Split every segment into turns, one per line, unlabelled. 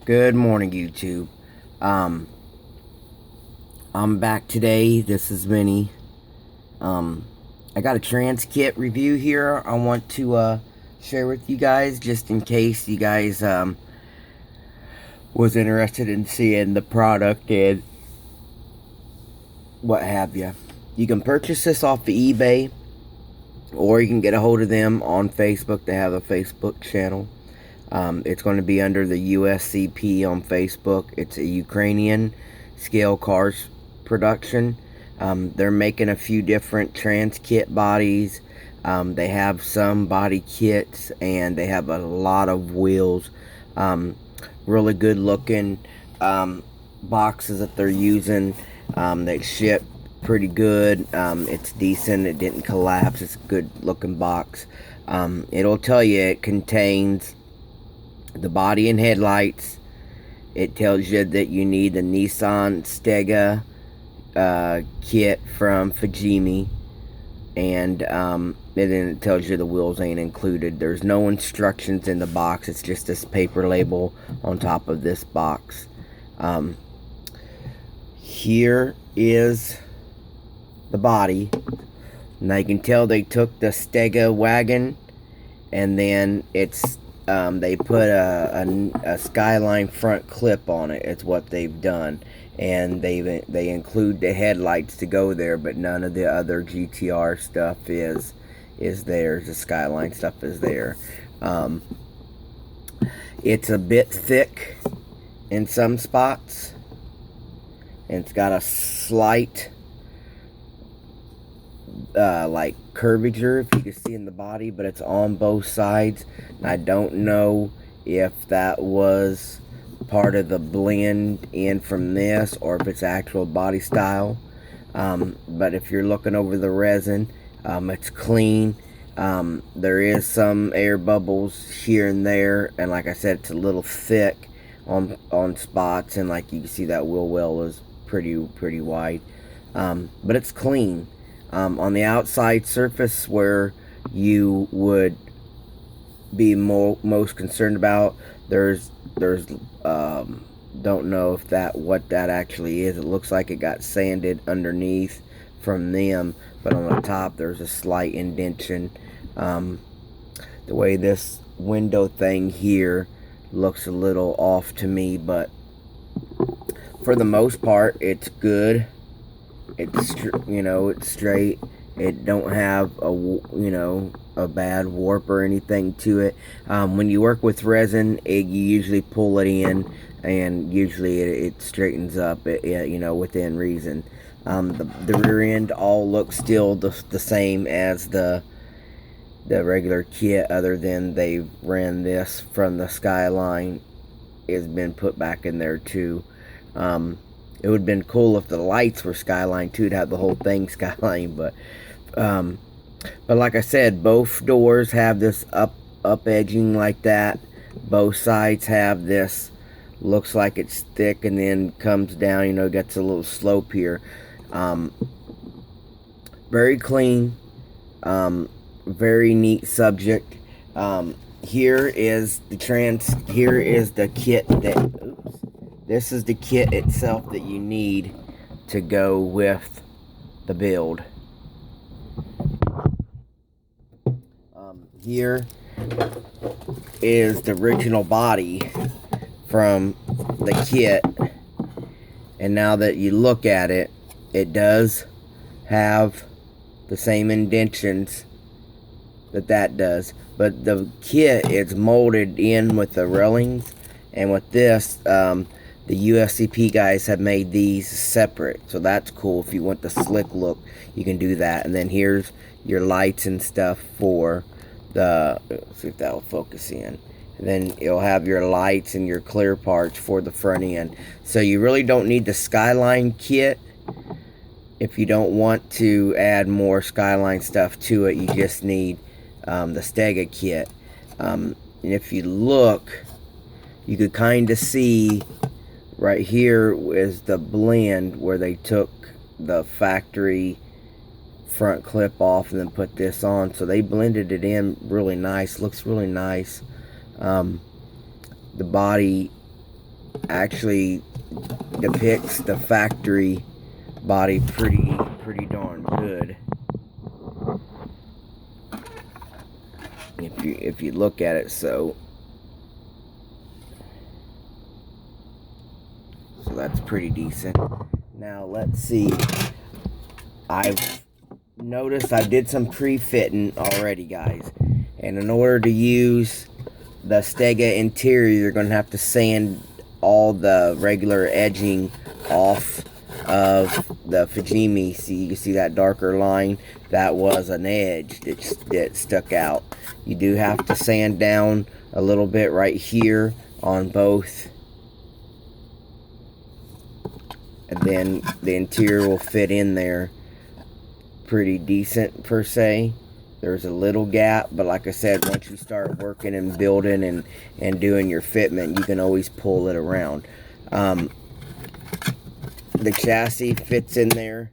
Good morning, YouTube. I'm back today. This is Vinny. I got a trans kit review here I want to share with you guys, just in case you guys was interested in seeing the product and what have you. You can purchase this off of eBay, or you can get a hold of them on Facebook. They have a Facebook channel. It's going to be under the USCP on Facebook. It's a Ukrainian scale cars production. They're making a few different trans kit bodies. They have some body kits, and they have a lot of wheels. Really good looking boxes that they're using. They ship pretty good. It's decent. It didn't collapse. It's a good looking box. It'll tell you it contains the body and headlights. It tells you that you need the Nissan Stega kit from Fujimi, and then it tells you the wheels ain't included. There's no instructions in the box. It's just this paper label on top of this box. Here is the body. Now you can tell they took the Stega wagon, and then it's they put a Skyline front clip on it. It's what they've done, and they include the headlights to go there, but none of the other GTR stuff is there. The Skyline stuff is there. It's a bit thick in some spots, and it's got a slight like curvature, if you can see in the body, but it's on both sides, and I don't know if that was part of the blend in from this or if it's actual body style. But if you're looking over the resin, it's clean. There is some air bubbles here and there, and like I said, it's a little thick on spots, and like you can see that wheel well is pretty wide, but it's clean. On the outside surface where you would be most concerned about, there's don't know if what that actually is. It looks like it got sanded underneath from them, but on the top there's a slight indentation. The way this window thing here looks a little off to me, but for the most part it's good. It's it's straight. It don't have a bad warp or anything to it. When you work with resin, you usually pull it in, and usually it straightens up, within reason. The rear end all looks still the same as the regular kit, other than they ran this from the Skyline. It's been put back in there too. It would have been cool if the lights were Skyline too, to have the whole thing Skyline, but like I said, both doors have this up edging like that. Both sides have this, looks like it's thick and then comes down, gets a little slope here. Very clean, very neat subject. Here is the kit this is the kit itself that you need to go with the build. Here is the original body from the kit, and now that you look at it, it does have the same indentions that does, but the kit is molded in with the railings, and with this, the USCP guys have made these separate, so that's cool. If you want the slick look, you can do that. And then here's your lights and stuff for the, let's see if that will focus in. And then you'll have your lights and your clear parts for the front end. So you really don't need the Skyline kit if you don't want to add more Skyline stuff to it. You just need the Stega kit. And if you look, you could kind of see right here is the blend where they took the factory front clip off and then put this on. So they blended it in really nice. Looks really nice. The body actually depicts the factory body pretty darn good. If you look at it, so that's pretty decent. Now let's see. I've noticed I did some pre-fitting already, guys, and in order to use the Stega interior, you're going to have to sand all the regular edging off of the Fujimi. See, you see that darker line? That was an edge that stuck out. You do have to sand down a little bit right here on both, and then the interior will fit in there pretty decent per se. There's a little gap, but like I said, once you start working and building and doing your fitment, you can always pull it around. The chassis fits in there.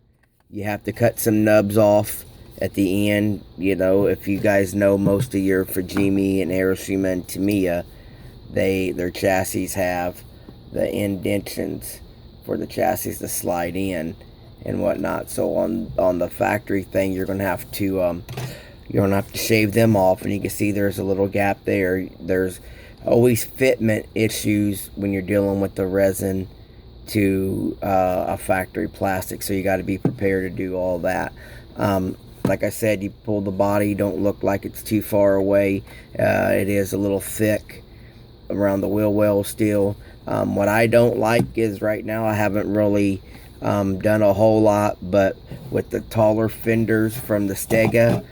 You have to cut some nubs off at the end. You know, if you guys know most of your Fujimi and Hiroshima and Tamiya, their chassis have the indentions for the chassis to slide in and whatnot. So on the factory thing, you're gonna have to shave them off, and you can see there's a little gap there. There's always fitment issues when you're dealing with the resin to a factory plastic, so you got to be prepared to do all that. Like I said, you pull the body, don't look like it's too far away. It is a little thick around the wheel well still. What I don't like is right now I haven't really done a whole lot, but with the taller fenders from the Stega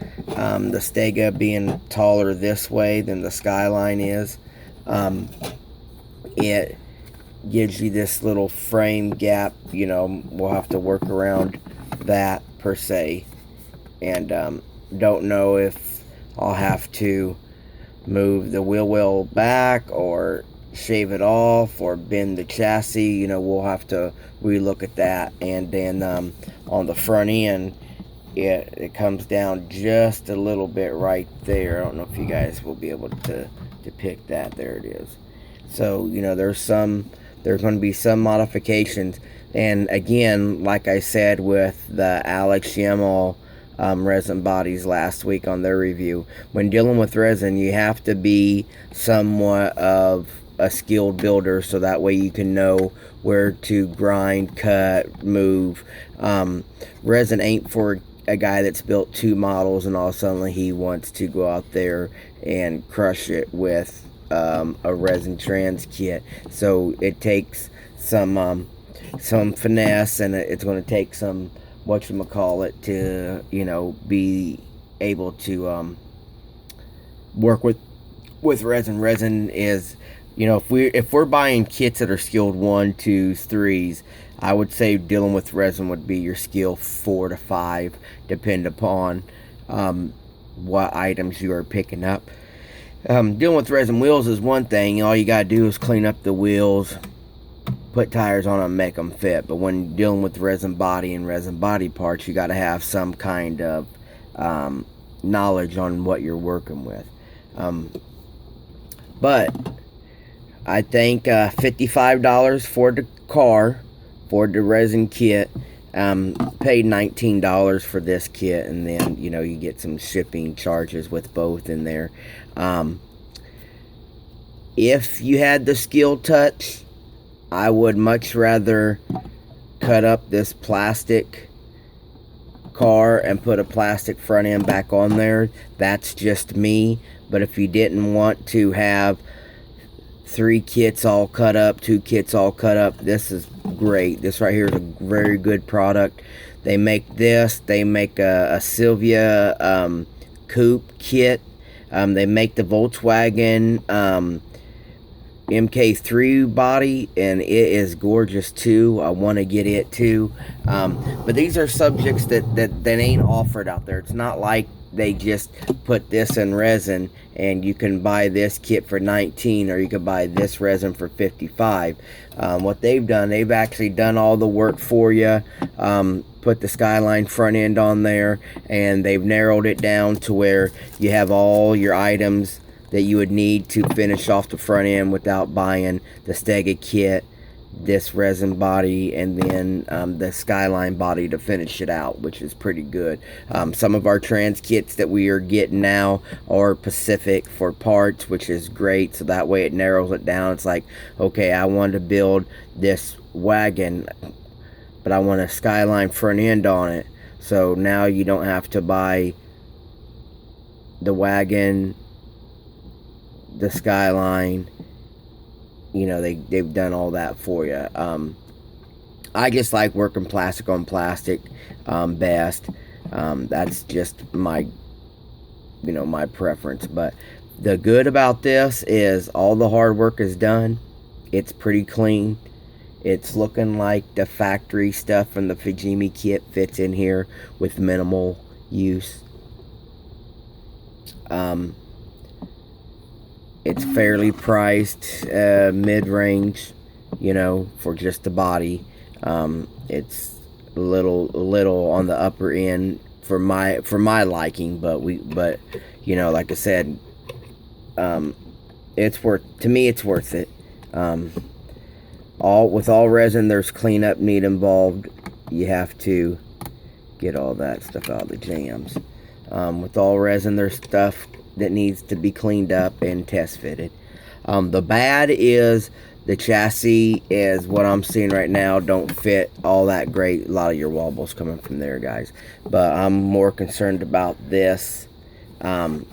being taller this way than the Skyline is, it gives you this little frame gap. You know, we'll have to work around that per se, and don't know if I'll have to move the wheel well back or shave it off or bend the chassis. You know, we'll have to relook at that. And then on the front end, it comes down just a little bit right there. I don't know if you guys will be able to depict that. There it is. So, you know, there's going to be some modifications. And again, like I said with the Alex Yamal resin bodies last week on their review, when dealing with resin, you have to be somewhat of a skilled builder, so that way you can know where to grind, cut, move. Resin ain't for a guy that's built 2 models and all of a sudden he wants to go out there and crush it with a resin trans kit. So it takes some finesse, and it's going to take some whatchamacallit to, you know, be able to work with resin. Resin is, you know, if we're buying kits that are skilled 1, 2, 3s, I would say dealing with resin would be your skill 4 to 5, depend upon what items you are picking up. Dealing with resin wheels is one thing. All you gotta do is clean up the wheels, put tires on them, make them fit. But when dealing with resin body and resin body parts, you gotta have some kind of knowledge on what you're working with. But I think $55 for the car, for the resin kit. Paid $19 for this kit, and then, you know, you get some shipping charges with both in there. If you had the skill touch, I would much rather cut up this plastic car and put a plastic front end back on there. That's just me. But if you didn't want to have 3 kits all cut up, 2 kits all cut up, this is great. This right here is a very good product. They make this. They make a Sylvia coupe kit. They make the Volkswagen MK3 body, and it is gorgeous too. I want to get it too. But these are subjects that ain't offered out there. It's not like they just put this in resin and you can buy this kit for $19, or you could buy this resin for $55. What they've done, they've actually done all the work for you. Put the Skyline front end on there, and they've narrowed it down to where you have all your items that you would need to finish off the front end without buying the Stega kit, this resin body, and then the Skyline body to finish it out, which is pretty good. Some of our trans kits that we are getting now are Pacific for parts, which is great, so that way it narrows it down. It's like, okay, I want to build this wagon, but I want a Skyline front end on it, so now you don't have to buy the wagon, the Skyline. You know, they've done all that for you. I just like working plastic on plastic best. That's just my, you know, my preference. But the good about this is all the hard work is done. It's pretty clean. It's looking like the factory stuff from the Fujimi kit fits in here with minimal use. It's fairly priced, mid-range, you know, for just the body. It's a little on the upper end for my liking, but you know, like I said, it's worth it. With all resin, there's cleanup need involved. You have to get all that stuff out of the jams. With all resin, there's stuff that needs to be cleaned up and test fitted. The bad is the chassis, is what I'm seeing right now, don't fit all that great. A lot of your wobbles coming from there, guys, but I'm more concerned about this. That's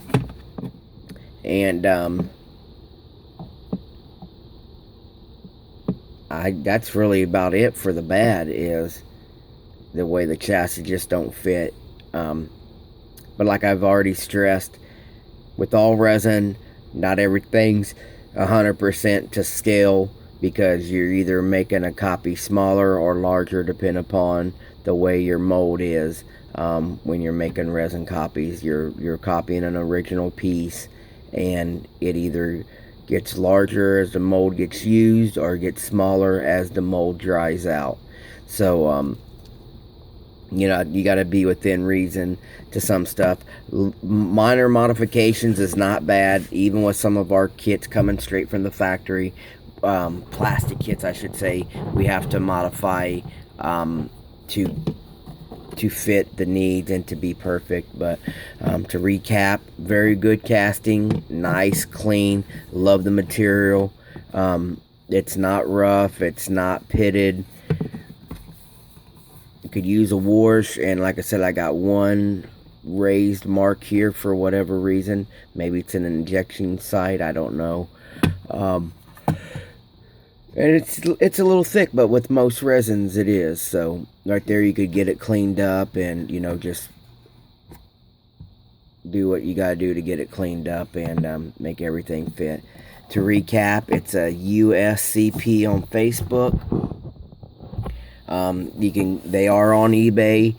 really about it for the bad, is the way the chassis just don't fit. But like I've already stressed, with all resin, not everything's 100% to scale, because you're either making a copy smaller or larger depending upon the way your mold is. When you're making resin copies, you're copying an original piece, and it either gets larger as the mold gets used or gets smaller as the mold dries out. So you know, you got to be within reason to some stuff. Minor modifications is not bad, even with some of our kits coming straight from the factory. Plastic kits, I should say, we have to modify to fit the needs and to be perfect. But to recap, very good casting, nice, clean, love the material. It's not rough, it's not pitted. Could use a wash, and like I said, I got one raised mark here for whatever reason. Maybe it's an injection site, I don't know. And it's a little thick, but with most resins it is. So right there, you could get it cleaned up, and you know, just do what you gotta do to get it cleaned up and make everything fit. To recap, it's a USCP on Facebook. They are on eBay.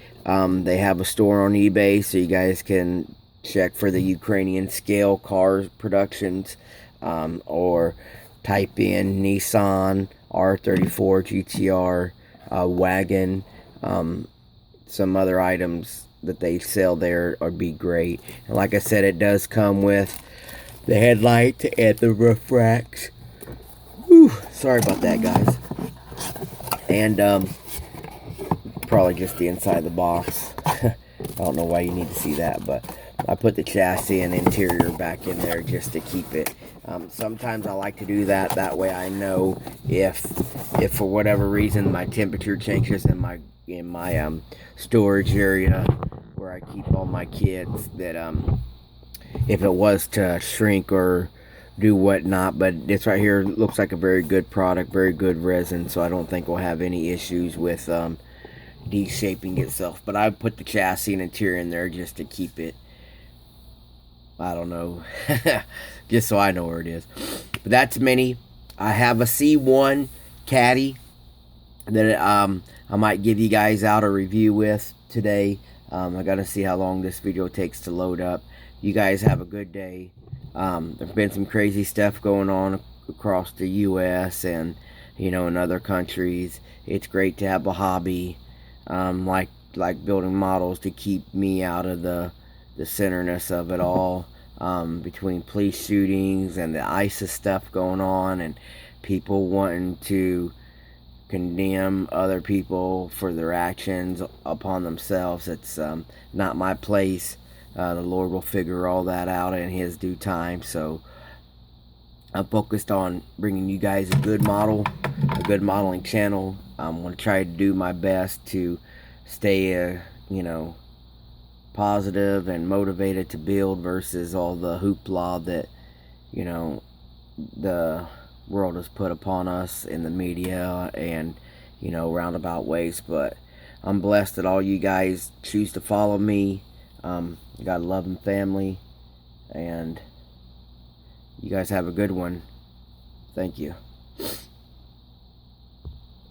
They have a store on eBay, so you guys can check for the Ukrainian scale car productions, or type in Nissan R34 GTR wagon. Some other items that they sell there would be great. And like I said, it does come with the headlight and the roof racks. Whew, sorry about that, guys. And probably just the inside of the box. I don't know why you need to see that, but I put the chassis and interior back in there just to keep it. Sometimes I like to do that. That way I know if for whatever reason my temperature changes in my storage area where I keep all my kits, that if it was to shrink or do whatnot. But this right here looks like a very good product, very good resin, so I don't think we'll have any issues with de-shaping itself. But I put the chassis and interior in there just to keep it, I don't know, just so I know where it is. But that's Mini. I have a C1 Caddy that I might give you guys out a review with today. I gotta see how long this video takes to load up. You guys have a good day. There's been some crazy stuff going on across the U.S. and, you know, in other countries. It's great to have a hobby, like building models, to keep me out of the centerness of it all. between police shootings and the ISIS stuff going on, and people wanting to condemn other people for their actions upon themselves. It's not my place. The Lord will figure all that out in His due time. So I'm focused on bringing you guys a good modeling channel. I'm going to try to do my best to stay, positive and motivated to build versus all the hoopla that, the world has put upon us in the media and, roundabout ways. But I'm blessed that all you guys choose to follow me. You got a loving family, and you guys have a good one. Thank you.